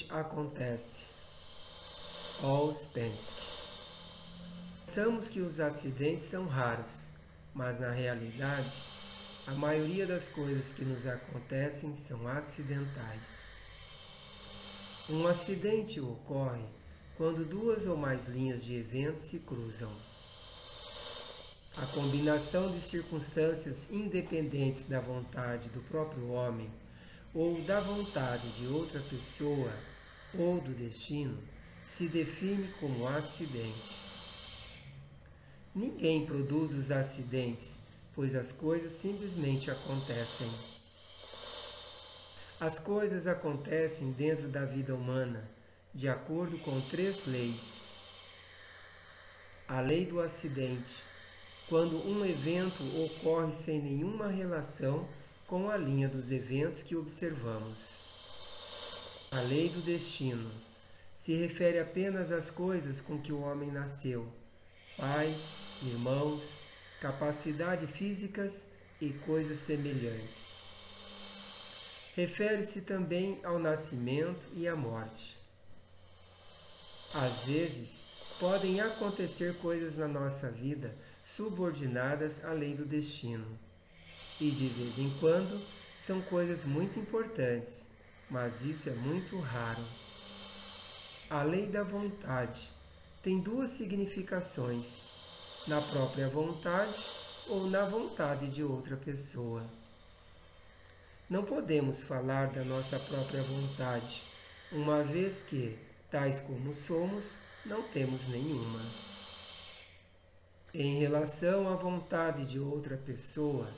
Acontece. Ouspensky. Pensamos que os acidentes são raros, mas na realidade, a maioria das coisas que nos acontecem são acidentais. Um acidente ocorre quando duas ou mais linhas de eventos se cruzam. A combinação de circunstâncias independentes da vontade do próprio homem ou da vontade de outra pessoa ou do destino se define como acidente. Ninguém produz os acidentes, pois as coisas simplesmente acontecem. As coisas acontecem dentro da vida humana, de acordo com 3 leis. A lei do acidente, quando um evento ocorre sem nenhuma relação com a linha dos eventos que observamos. A lei do destino se refere apenas às coisas com que o homem nasceu, pais, irmãos, capacidades físicas e coisas semelhantes. Refere-se também ao nascimento e à morte. Às vezes, podem acontecer coisas na nossa vida subordinadas à lei do destino. E de vez em quando são coisas muito importantes, mas isso é muito raro. A lei da vontade tem 2 significações: na própria vontade ou na vontade de outra pessoa. Não podemos falar da nossa própria vontade, uma vez que, tais como somos, não temos nenhuma. Em relação à vontade de outra pessoa,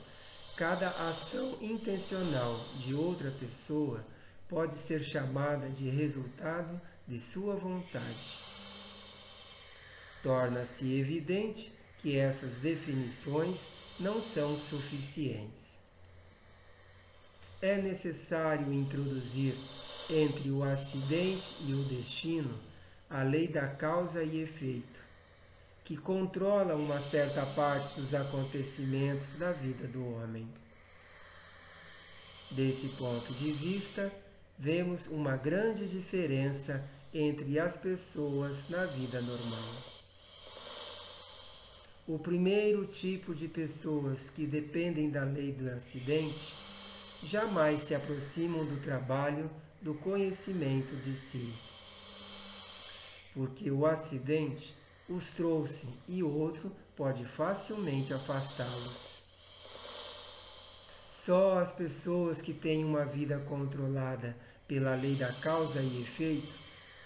cada ação intencional de outra pessoa pode ser chamada de resultado de sua vontade. Torna-se evidente que essas definições não são suficientes. É necessário introduzir entre o acidente e o destino a lei da causa e efeito, que controla uma certa parte dos acontecimentos da vida do homem. Desse ponto de vista, vemos uma grande diferença entre as pessoas na vida normal. O primeiro tipo de pessoas que dependem da lei do acidente jamais se aproximam do trabalho do conhecimento de si, porque o acidente os trouxe e outro pode facilmente afastá-los. Só as pessoas que têm uma vida controlada pela lei da causa e efeito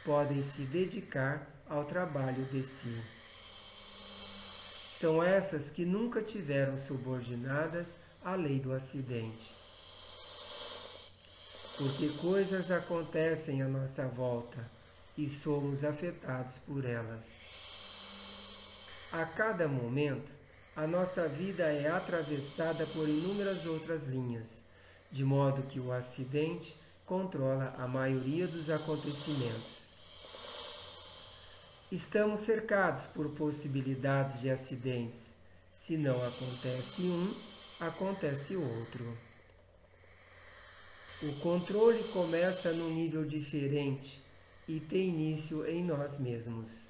podem se dedicar ao trabalho de si. São essas que nunca tiveram subordinadas à lei do acidente. Porque coisas acontecem à nossa volta e somos afetados por elas. A cada momento, a nossa vida é atravessada por inúmeras outras linhas, de modo que o acidente controla a maioria dos acontecimentos. Estamos cercados por possibilidades de acidentes. Se não acontece um, acontece outro. O controle começa num nível diferente e tem início em nós mesmos,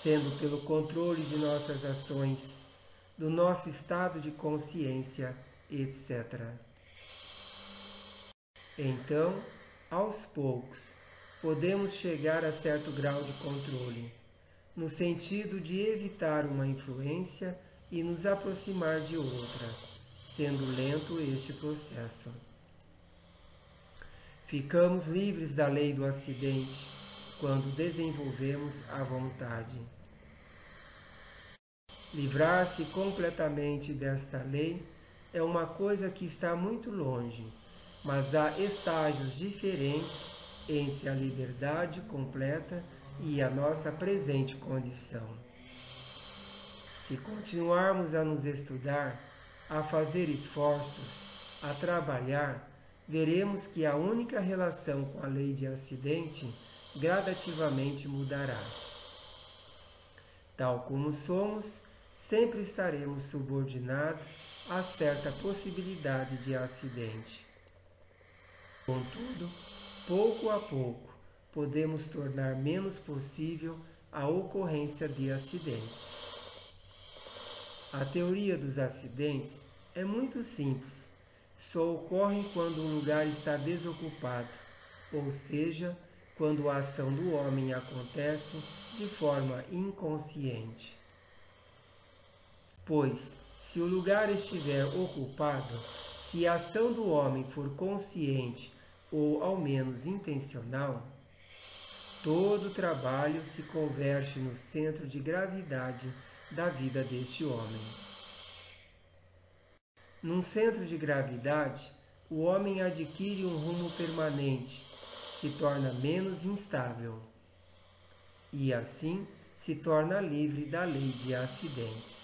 sendo pelo controle de nossas ações, do nosso estado de consciência, etc. Então, aos poucos, podemos chegar a certo grau de controle, no sentido de evitar uma influência e nos aproximar de outra, sendo lento este processo. Ficamos livres da lei do acidente quando desenvolvemos a vontade. Livrar-se completamente desta lei é uma coisa que está muito longe, mas há estágios diferentes entre a liberdade completa e a nossa presente condição. Se continuarmos a nos estudar, a fazer esforços, a trabalhar, veremos que a única relação com a lei de acidente gradativamente mudará. Tal como somos, sempre estaremos subordinados a certa possibilidade de acidente. Contudo, pouco a pouco, podemos tornar menos possível a ocorrência de acidentes. A teoria dos acidentes é muito simples. Só ocorrem quando um lugar está desocupado, ou seja, quando a ação do homem acontece de forma inconsciente. Pois, se o lugar estiver ocupado, se a ação do homem for consciente ou ao menos intencional, todo o trabalho se converte no centro de gravidade da vida deste homem. Num centro de gravidade, o homem adquire um rumo permanente, se torna menos instável e, assim, se torna livre da lei de acidentes.